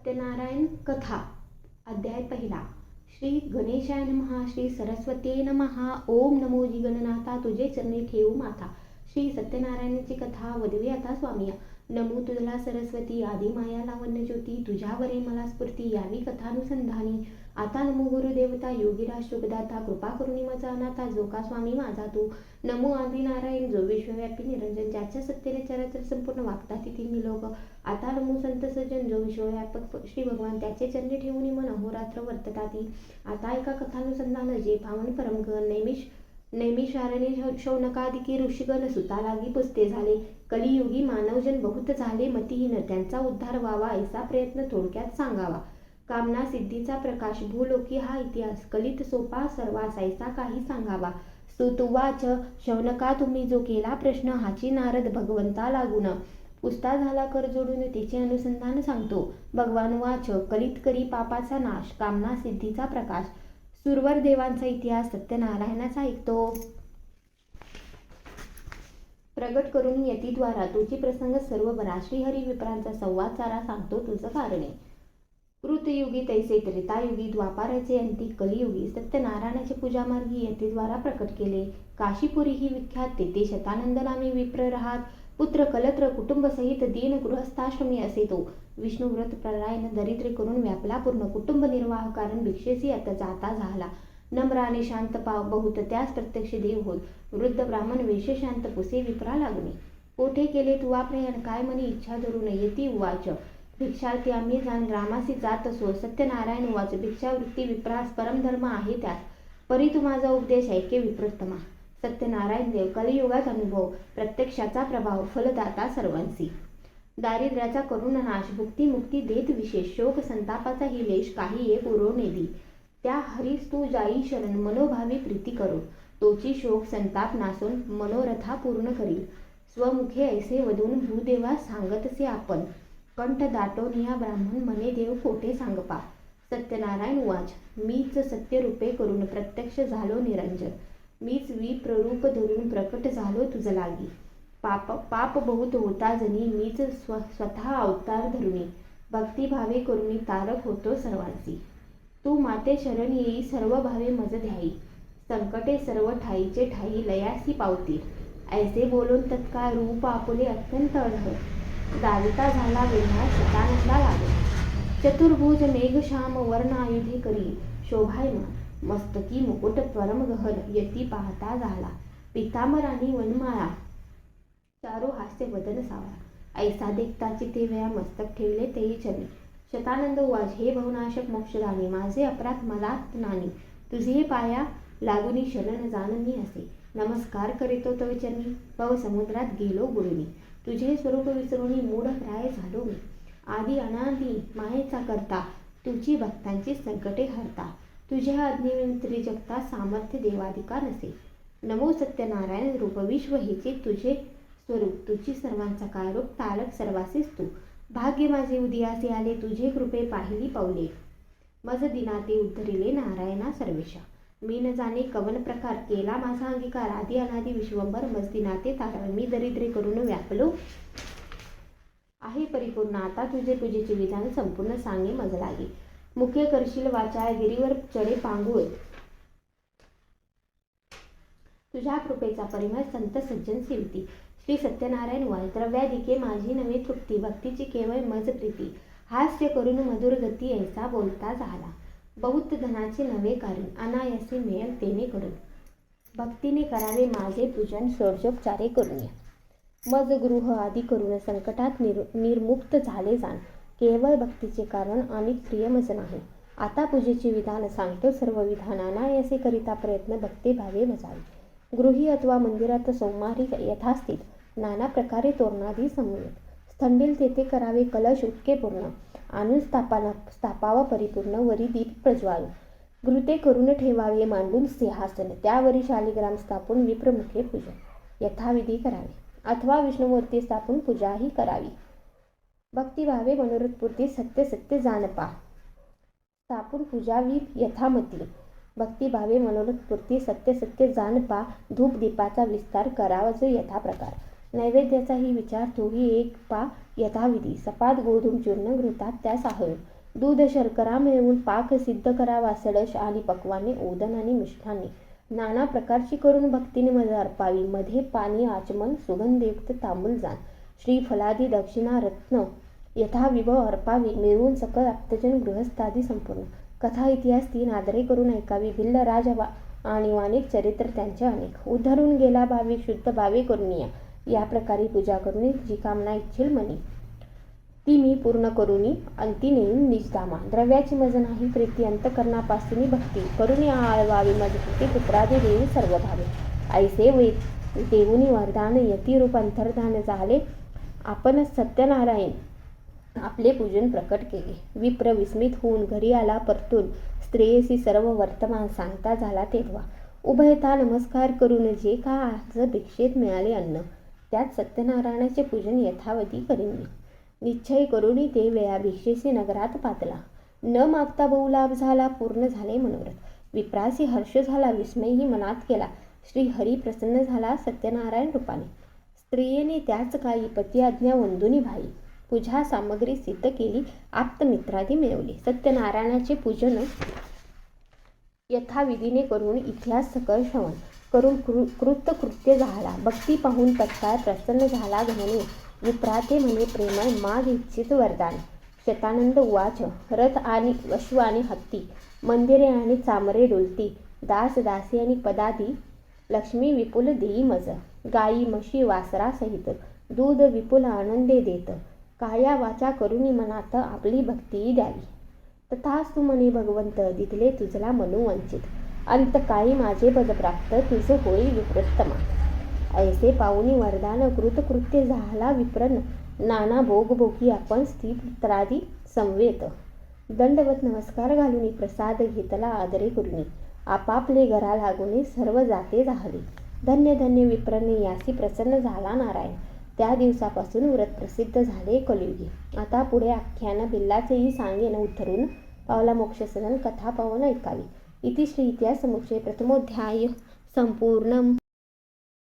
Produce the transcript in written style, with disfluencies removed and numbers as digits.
सत्यनारायण कथा अध्याय पहिला. श्री गणेशाय नमः. श्री सरस्वतीये नमः. ओम नमो जी गणनाथा तुझे चरणी ठेवू माथा. श्री सत्यनारायणाची कथा वदवी आता स्वामिया. नमो तुला सरस्वती आदी माया लावण्य ज्योती तुझ्यावरे मला स्फूर्ती यावी कथानुसंधानी. आता नमो गुरुदेवता योगीराज शुभदाता कृपा करुणी माझा अनाथा जो का स्वामी माझा तू. नमो आदी नारायण जो विश्वव्यापी निरंजन ज्याच्या सत्तेने चराचर संपूर्ण वागतात तिन्ही लोक. आता नमो संत सज्जन जो विश्वव्यापक श्री भगवान त्याचे चरणी ठेवून मन अहोरात्र वर्तताती. आता एका कथानुसंधान जे पावन परमगण नैमिषारण्य शौनकादिकी ऋषिगण सुता लागी पुसते झाले. कलियुगी मानवजन बहुत झाले मतिहीन त्यांचा उद्धार व्हावा ऐसा प्रयत्न थोडक्यात सांगावा. कामना सिद्धीचा प्रकाश भूलोकी हा इतिहास कलित सोपा सर्वास ऐसा काही सांगावा. स्तुतुवाच शौनका तुम्ही जो केला प्रश्न हाची नारद भगवंता लागून. पुसता झाला कर जोडून तिचे अनुसंधान सांगतो. भगवान वाच कलित करी पापाचा नाश कामना सिद्धीचा प्रकाश. सुरवर देवांचा इतिहास सत्यनारायणाचा ऐकतो. प्रगट करून यतीद्वारा तुझी प्रसंग सर्व बरा. श्रीहरी विप्रांचा संवाद सारा सांगतो तुझं कारणे. कृतयुगी तैसे त्रेतायुगी द्वापाराचे अंती कलियुगी सत्यनारायणाचे पूजामार्गी यतीद्वारा प्रकट केले. काशीपुरी ही विख्यात तेथे शतानंद नामी विप्र राहात. पुत्र कलत्र कुटुंबसहित दीन गृहस्थाश्रमी असे तो. विष्णुव्रत परायण दरिद्री करून व्यापला पूर्ण कुटुंब निर्वाह कारण भिक्षेसी आता जाता झाला. नम्र आणि शांत बहुत त्यास प्रत्यक्ष देव होत. वृद्ध ब्राह्मण वेश शांत पुसे विप्रा लागणे. कोठे केले तुवा प्रयाण काय मनी इच्छा धरून येती उवाच. भिक्षार्थी आम्ही जाण रामासी जात असो. सत्यनारायण उवाच भिक्षावृत्ती विप्रास परमधर्म आहे त्यास. परी तू माझा उपदेश ऐके विप्रोत्तमा. सत्यनारायण देव कलियुगात अनुभव प्रत्यक्षाचा प्रभाव फलदाता सर्वांसी. दारिद्र्याचा करुण नाश भुक्ती मुक्ती देत विशेष. शोक संतापाचा ही लेश काही एक उरवणेदी. त्या हरीस तू जाई शरण मनोभावी प्रीती करून. तोची शोक संताप नासून मनोरथा पूर्ण करील. स्वमुखे ऐसे वधून भूदेवा सांगतसे आपण. कंठ दाटोनिया ब्राह्मण मने देव कोठे सांगपा. सत्यनारायण उवाच मीच सत्यरूपे करून प्रत्यक्ष झालो निरंजन. मीच विप्ररूप धरून प्रकट झालो तुझ लागी. पाप बहुत होता जनी मीच स्वतः अवतार धरुनी. भक्तिभावे करुणी तारक होतो सर्वांसी. तू माते शरण येई सर्व भावे मज ध्याई. संकटे सर्व ठाईचे ठाई लयासी पावती. ऐसे बोलून तत्काळ रूप आपुले अत्यंत अढळ. दाविता झाला वेढा शतानंदा लागे. चतुर्भुज मेघश्याम वर्ण आयुधे करी. शोभायमान मस्तकी मुकुट त्वरम गहन यती पाहता झाला. पितांबरानी वनमाळा चारो हास्य वदन सावळा. ऐसा देखताची ते वेळा मस्तक ठेवले तेही चरणी. शतानंद उवाच हे भवनाशक मोक्षदानी माझे अपराध मला नानी. तुझे पाया लागुनी शरण जाण मी असे. नमस्कार करीतो तव चरणी भव समुद्रात गेलो बुडूनी. तुझे स्वरूप विसरुनी मूढ प्राय झालो मी. आदी अनादी मायेचा करता तुझी भक्तांची संकटे हरता. तुझ्या अज्ञेविंत्री जगता सामर्थ्य देवाधिका नसे. नमो सत्यनारायण रूप विश्व हेचे तुझे स्वरूप. तुझी सर्वांचा काय रूप तारक सर्वासीस तू. भाग्य माझे उदयासे आले तुझे कृपे पाहिली पावले. मज दिनाते उद्धरिले नारायणा सर्वेशा. मी न जाणे कवन प्रकार केला माझा अंगीकार. आदी अनादी विश्वंभर मज दिनाते तारवे. मी दरिद्रे करून व्यापलो आहे परिपूर्ण. आता तुझे पूजेचे विधान संपूर्ण सांगे मज लागे. मुखे करशील वाचाळ गिरीवर चढे पांगुळ. तुझ्या कृपेचा परिमळ संत सज्जन सेविती. श्री सत्यनारायण वाच द्रव्याधिके माझी नवे तृप्ती. भक्तीची केवळ मज प्रीती. हास्य करून मधुर गती ऐसा बोलता झाला. बहुत धनाचे नवे कारण अनायासे मिळेल तेने करून. भक्तीने करावे माझे पूजन षोडशोपचारे करून. मज गृह आदी करून संकटात निर्मुक्त झाले जाण. केवळ भक्तीचे कारण अनेक प्रिय मज नाही. आता पूजेचे विधान सांगतो सर्व विधान अनायासे करिता प्रयत्न भक्तिभावे बजावे. गृही अथवा मंदिरात सोमवारी यथास्थित नाना प्रकारे तोरणादी समवेत. स्थंडिल तेथे करावे कलश उटके पूर्ण. आणून स्थापावा परिपूर्ण वरी दीप प्रज्वाल. घृते करून ठेवावे मांडून सिंहासन. त्यावरी शालिग्राम स्थापून विप्रमुखे पूजन यथाविधी करावे. अथवा विष्णुमूर्ती स्थापून पूजाही करावी. भक्तिभावे मनोरथपूर्ती सत्य सत्य जानपा. स्थापून पूजावी यथामती. भक्तिभावे मनोरथपूर्ती सत्य सत्य जानपा. धूप दीपाचा विस्तार करावाच यथा प्रकार. नैवेद्याचाही विचार तोही एक पा यथाविधी. सपाद गोधूम चूर्ण घृतात त्यास आहरून. दूध शर्करा मिळवून पाक सिद्ध करावा, षडश आणि पक्वाने, ओदन आणि मिष्ठाने नाना प्रकारची करून भक्तीने मज अर्पावी. मध्ये पाणी आचमन, सुगंधयुक्त तांबूल जाण, श्रीफलादी दक्षिणा रत्न यथाविभव अर्पावी. मिळवून सकळ आप्तजन गृहस्थादी संपूर्ण कथा इतिहास तीन आदरे करून ऐकावी. भिल्ल राज आणि वाणिक चरित्र त्यांचे अनेक, उद्धरून गेला भाविक शुद्ध भावे करून या प्रकारे पूजा करून जी कामना इच्छिल मनी ती मी पूर्ण करूनी अंती नेईन निजधामा. द्रव्याची मज नाही प्रीती अंतकरणापासून भक्ती करून आळवावी मजभूती पुत्रादी देवी सर्व भावे. ऐसे देऊनी वरदान यती रूप अंतर्धान झाले आपण सत्यनारायण आपले पूजन प्रकट केले. विप्र विस्मित होऊन घरी आला परतून स्त्रियेसी सर्व वर्तमान सांगता झाला तेव्हा. उभयता नमस्कार करून जे का आज भिक्षेत मिळाले अन्न त्यात सत्यनारायणाचे पूजन यथावधी करीन मी. निश्चय करूनी ते वेळा भिक्षेसी नगरात पातला. न मागता बहुलाभ झाला पूर्ण झाले मनोरथ. विप्रासी हर्ष झाला विस्मयही मनात केला. श्री हरी प्रसन्न झाला सत्यनारायण रूपाने. स्त्रियेने त्याच काळी पती आज्ञा वंदुनी भाई पूजा सामग्री सिद्ध केली आप्तमित्रादी मिळवले. सत्यनारायणाचे पूजन यथाविधीने करून इतिहास सकळ श्रवण करून कृत्य झाला. भक्ती पाहून तत्काळ प्रसन्न झाला घनने. विप्राते म्हणे प्रेमळ माग इच्छित वरदान. शतानंद उवाच रथ आणि अश्व आणि हत्ती मंदिरे आणि चामरे डोलती. दास दासी आणि पदादी लक्ष्मी विपुल देई मज. गाई म्हशी वासरा सहित दूध विपुल आनंदे देत. काया वाचा करुणी मनात आपली भक्ती द्यावी. तथास्तु म्हणे भगवंत दिसले तुझला मनु वंचित. अंतकाळी माझे पद प्राप्त तुझ होई विप्रत्तमा. ऐसे पाहुनी वरदान कृतकृत्य झाला विप्रन. नाना भोग भोगी आपण स्त्री पुत्रादी संवेत. दंडवत नमस्कार घालूनी प्रसाद घेतला आदरे करुनी. आपापले घरा लागुनी सर्व जाते झाली. धन्य धन्य विप्रने यासी प्रसन्न झाला नारायण. त्या दिवसापासून व्रत प्रसिद्ध झाले कलियुगी. आता पुढे आख्यान बिल्लाचेही सांगेन उद्धरून पावला मोक्षसदन कथा पावन ऐकावी. इति श्री इतिहास समुच्चय प्रथमोध्याय संपूर्णम.